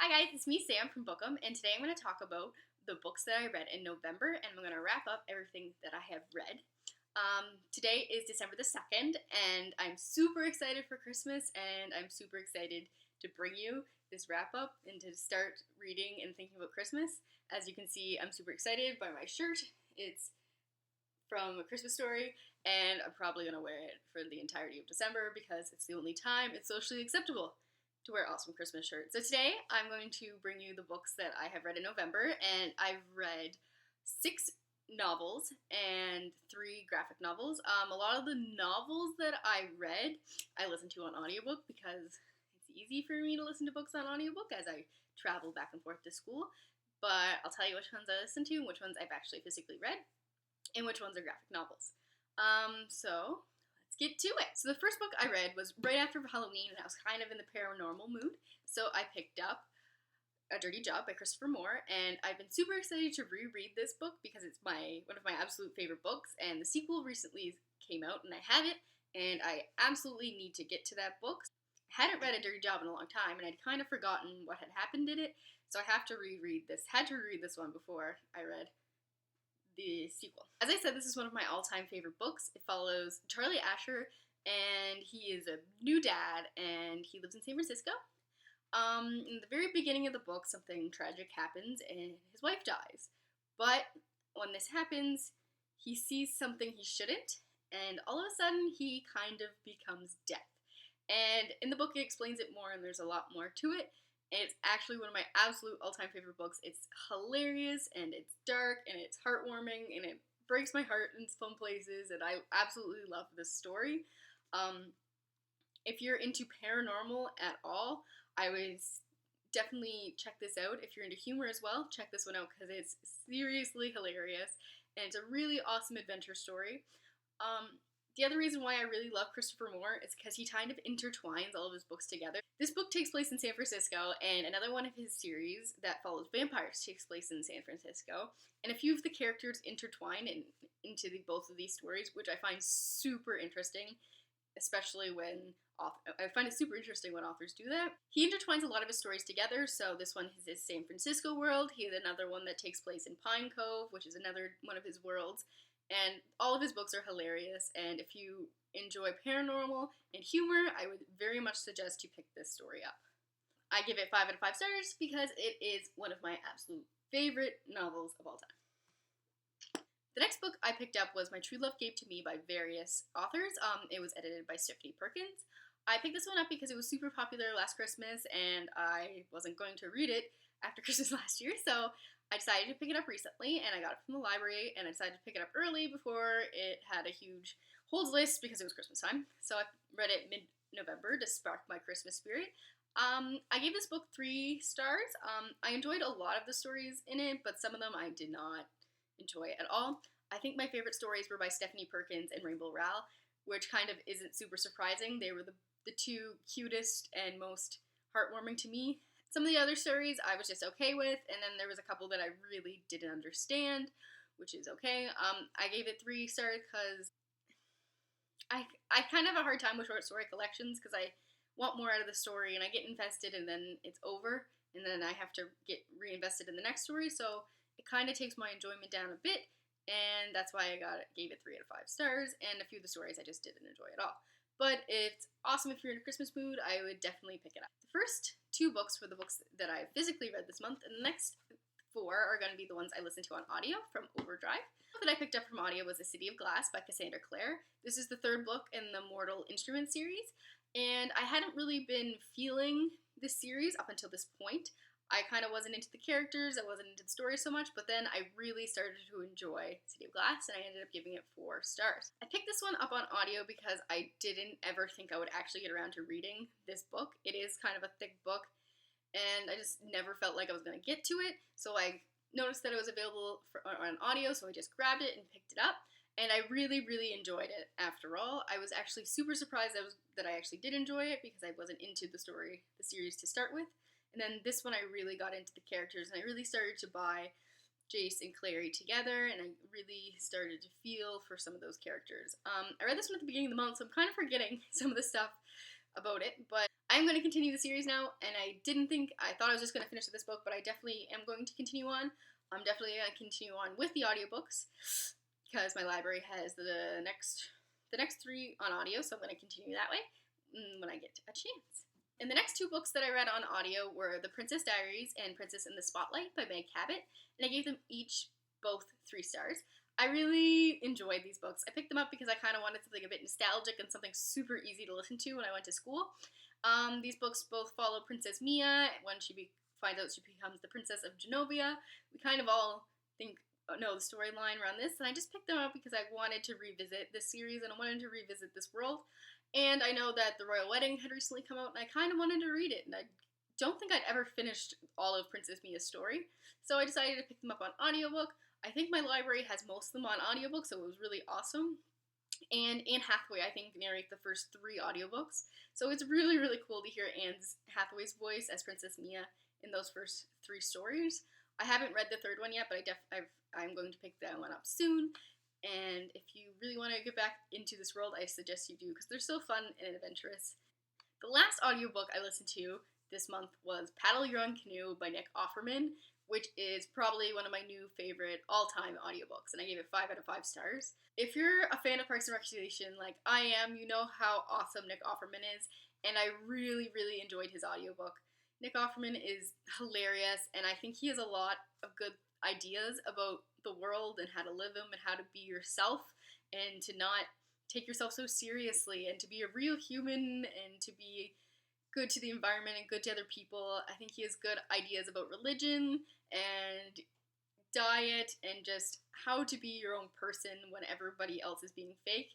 Hi guys, it's me Sam from Bookem, and today I'm going to talk about the books that I read in November, and I'm going to wrap up everything that I have read. Today is December the 2nd, and I'm super excited for Christmas, and I'm super excited to bring you this wrap up and to start reading and thinking about Christmas. As you can see, I'm super excited by my shirt. It's from A Christmas Story, and I'm probably going to wear it for the entirety of December because it's the only time it's socially acceptable to wear awesome Christmas shirts. So today I'm going to bring you the books that I have read in November, and I've read 6 novels and 3 graphic novels. A lot of the novels that I read I listened to on audiobook because it's easy for me to listen to books on audiobook as I travel back and forth to school. But I'll tell you which ones I listened to and which ones I've actually physically read and which ones are graphic novels. So let's get to it. So the first book I read was right after Halloween, and I was kind of in the paranormal mood. So I picked up A Dirty Job by Christopher Moore, and I've been super excited to reread this book because it's one of my absolute favorite books, and the sequel recently came out, and I have it, and I absolutely need to get to that book. I hadn't read A Dirty Job in a long time, and I'd kind of forgotten what had happened in it, so I have to reread this. Had to reread this one before I read the sequel. As I said, this is one of my all-time favorite books. It follows Charlie Asher, and he is a new dad, and he lives in San Francisco. In the very beginning of the book, something tragic happens, and his wife dies. But when this happens, he sees something he shouldn't, and all of a sudden, he kind of becomes death. And in the book, it explains it more, and there's a lot more to it. And it's actually one of my absolute all-time favorite books. It's hilarious, and it's dark, and it's heartwarming, and it breaks my heart in some places, and I absolutely love this story. If you're into paranormal at all, I would definitely check this out. If you're into humor as well, check this one out because it's seriously hilarious, and it's a really awesome adventure story. The other reason why I really love Christopher Moore is because he kind of intertwines all of his books together. This book takes place in San Francisco, and another one of his series that follows vampires takes place in San Francisco. And a few of the characters intertwine into both of these stories, which I find super interesting, especially when I find it super interesting when authors do that. He intertwines a lot of his stories together, so this one is his San Francisco world. He has another one that takes place in Pine Cove, which is another one of his worlds. And all of his books are hilarious, and if you enjoy paranormal and humor, I would very much suggest you pick this story up. I give it 5 out of 5 stars because it is one of my absolute favorite novels of all time. The next book I picked up was My True Love Gave to Me by various authors. It was edited by Stephanie Perkins. I picked this one up because it was super popular last Christmas, and I wasn't going to read it after Christmas last year, so I decided to pick it up recently, and I got it from the library, and I decided to pick it up early before it had a huge holds list because it was Christmas time. So I read it mid-November to spark my Christmas spirit. I gave this book 3 stars. I enjoyed a lot of the stories in it, but some of them I did not enjoy at all. I think my favorite stories were by Stephanie Perkins and Rainbow Rowell, which kind of isn't super surprising. They were the 2 cutest and most heartwarming to me. Some of the other stories I was just okay with, and then there was a couple that I really didn't understand, which is okay. I gave it 3 stars because I kind of have a hard time with short story collections because I want more out of the story, and I get invested, and then it's over, and then I have to get reinvested in the next story, so it kind of takes my enjoyment down a bit, and that's why I gave it 3 out of 5 stars, and a few of the stories I just didn't enjoy at all. But it's awesome if you're in a Christmas mood. I would definitely pick it up. The first 2 books were the books that I physically read this month, and the next 4 are going to be the ones I listened to on audio from Overdrive. The book that I picked up from audio was A City of Glass by Cassandra Clare. This is the 3rd book in the Mortal Instrument series, and I hadn't really been feeling this series up until this point. I kind of wasn't into the characters, I wasn't into the story so much, but then I really started to enjoy City of Glass, and I ended up giving it 4 stars. I picked this one up on audio because I didn't ever think I would actually get around to reading this book. It is kind of a thick book, and I just never felt like I was going to get to it, so I noticed that it was available on audio, so I just grabbed it and picked it up, and I really, really enjoyed it after all. I was actually super surprised that I actually did enjoy it because I wasn't into the series to start with. And then this one I really got into the characters, and I really started to buy Jace and Clary together, and I really started to feel for some of those characters. I read this one at the beginning of the month, so I'm kind of forgetting some of the stuff about it, but I'm going to continue the series now, and I thought I was just going to finish with this book, but I definitely am going to continue on. I'm definitely going to continue on with the audiobooks, because my library has the next 3 on audio, so I'm going to continue that way when I get a chance. And the next 2 books that I read on audio were The Princess Diaries and Princess in the Spotlight by Meg Cabot, and I gave them each both 3 stars. I really enjoyed these books. I picked them up because I kind of wanted something a bit nostalgic and something super easy to listen to when I went to school. These books both follow Princess Mia when she finds out she becomes the Princess of Genovia. We kind of all know the storyline around this, and I just picked them up because I wanted to revisit this series and I wanted to revisit this world. And I know that The Royal Wedding had recently come out, and I kind of wanted to read it, and I don't think I'd ever finished all of Princess Mia's story, so I decided to pick them up on audiobook. I think my library has most of them on audiobook, so it was really awesome. And Anne Hathaway, I think, narrates the first 3 audiobooks, so it's really, really cool to hear Anne Hathaway's voice as Princess Mia in those first 3 stories. I haven't read the 3rd one yet, but I'm going to pick that one up soon. And if you really want to get back into this world, I suggest you do, because they're so fun and adventurous. The last audiobook I listened to this month was Paddle Your Own Canoe by Nick Offerman, which is probably one of my new favorite all-time audiobooks, and I gave it 5 out of 5 stars. If you're a fan of Parks and Recreation like I am, you know how awesome Nick Offerman is, and I really, really enjoyed his audiobook. Nick Offerman is hilarious, and I think he has a lot of good ideas about the world and how to live them and how to be yourself and to not take yourself so seriously and to be a real human and to be good to the environment and good to other people. I think he has good ideas about religion and diet and just how to be your own person when everybody else is being fake.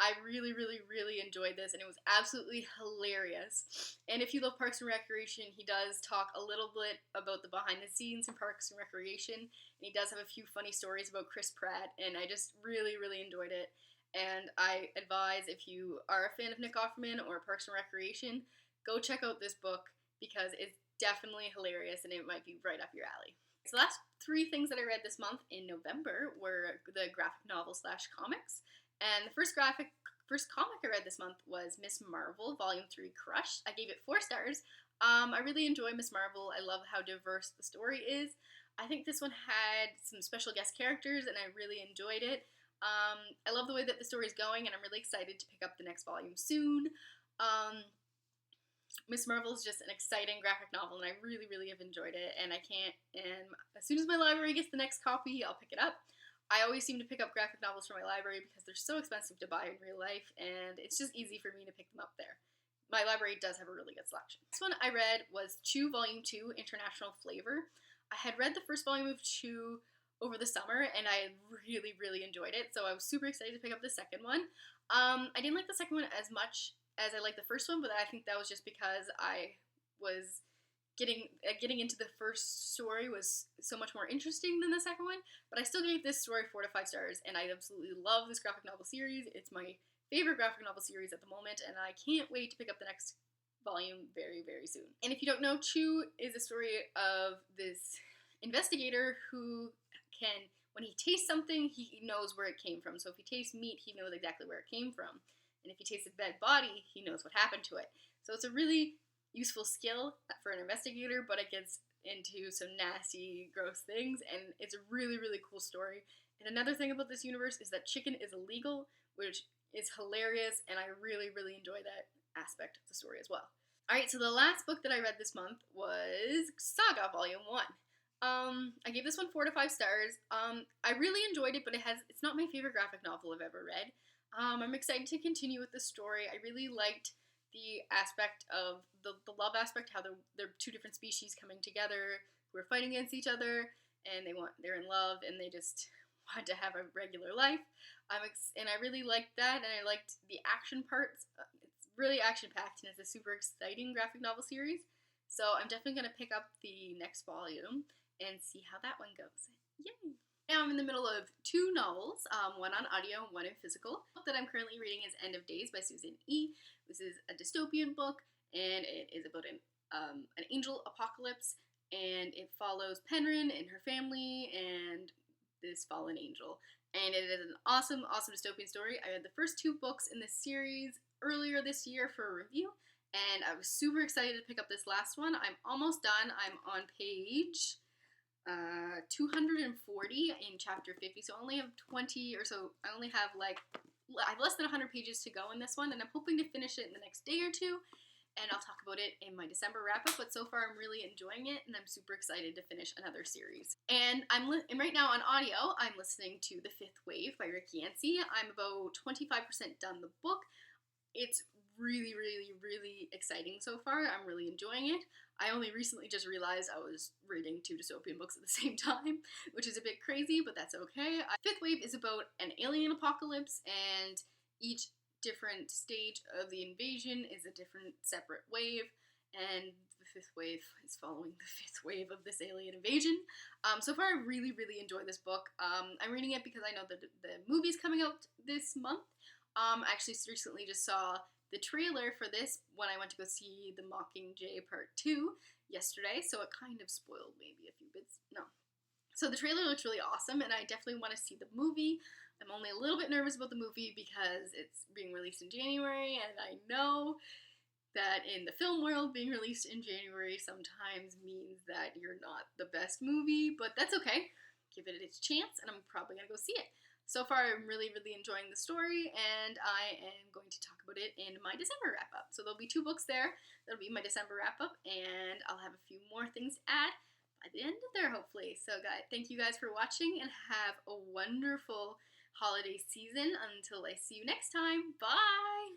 I really, really, really enjoyed this, and it was absolutely hilarious. And if you love Parks and Recreation, he does talk a little bit about the behind the scenes in Parks and Recreation, and he does have a few funny stories about Chris Pratt, and I just really, really enjoyed it. And I advise, if you are a fan of Nick Offerman or Parks and Recreation, go check out this book, because it's definitely hilarious, and it might be right up your alley. So the last 3 things that I read this month in November were the graphic novel / comics. And the first comic I read this month was Miss Marvel, Volume 3, Crushed. I gave it 4 stars. I really enjoy Miss Marvel. I love how diverse the story is. I think this one had some special guest characters, and I really enjoyed it. I love the way that the story is going, and I'm really excited to pick up the next volume soon. Miss Marvel is just an exciting graphic novel, and I really, really have enjoyed it, and as soon as my library gets the next copy, I'll pick it up. I always seem to pick up graphic novels from my library because they're so expensive to buy in real life, and it's just easy for me to pick them up there. My library does have a really good selection. This one I read was Chew Volume 2, International Flavor. I had read the first volume of Chew over the summer, and I really, really enjoyed it, so I was super excited to pick up the second one. I didn't like the second one as much as I liked the first one, but I think that was just because I was getting into the first story was so much more interesting than the second one, but I still gave this story 4 to 5 stars, and I absolutely love this graphic novel series. It's my favorite graphic novel series at the moment, and I can't wait to pick up the next volume very, very soon. And if you don't know, Chew is a story of this investigator who when he tastes something, he knows where it came from. So if he tastes meat, he knows exactly where it came from. And if he tastes a dead body, he knows what happened to it. So it's a really useful skill for an investigator, but it gets into some nasty, gross things, and it's a really, really cool story. And another thing about this universe is that chicken is illegal, which is hilarious, and I really, really enjoy that aspect of the story as well. Alright, so the last book that I read this month was Saga, Volume 1. I gave this one 4 to 5 stars. I really enjoyed it, but it's not my favorite graphic novel I've ever read. I'm excited to continue with the story. I really liked the aspect of the love aspect, how they're 2 different species coming together who are fighting against each other, and they're in love, and they just want to have a regular life. And I really liked that, and I liked the action parts. It's really action-packed, and it's a super exciting graphic novel series. So I'm definitely going to pick up the next volume and see how that one goes. Yay! Now I'm in the middle of 2 novels, one on audio and one in physical. The book that I'm currently reading is End of Days by Susan E. This is a dystopian book, and it is about an angel apocalypse, and it follows Penryn and her family and this fallen angel. And it is an awesome, awesome dystopian story. I read the first 2 books in this series earlier this year for a review, and I was super excited to pick up this last one. I'm almost done. I'm on page 240 in chapter 50, so I only have 20 or so. I only have I have less than 100 pages to go in this one, and I'm hoping to finish it in the next day or two, and I'll talk about it in my December wrap-up. But so far I'm really enjoying it, and I'm super excited to finish another series. And and right now on audio I'm listening to The Fifth Wave by Rick Yancey. I'm about 25% done the book. It's really, really, really exciting so far. I'm really enjoying it. I only recently just realized I was reading 2 dystopian books at the same time, which is a bit crazy, but that's okay. Fifth Wave is about an alien apocalypse, and each different stage of the invasion is a different separate wave, and the fifth wave is following the fifth wave of this alien invasion. So far, I really, really enjoy this book. I'm reading it because I know that the movie's coming out this month. I actually recently just saw the trailer for this when I went to go see The Mockingjay Part 2 yesterday, so it kind of spoiled maybe a few bits. No. So the trailer looks really awesome, and I definitely want to see the movie. I'm only a little bit nervous about the movie because it's being released in January, and I know that in the film world, being released in January sometimes means that you're not the best movie, but that's okay. Give it its chance, and I'm probably going to go see it. So far, I'm really, really enjoying the story, and I am going to talk about it in my December wrap-up. So there'll be 2 books there. That'll be my December wrap-up, and I'll have a few more things to add by the end of there, hopefully. So, guys, thank you guys for watching, and have a wonderful holiday season until I see you next time. Bye!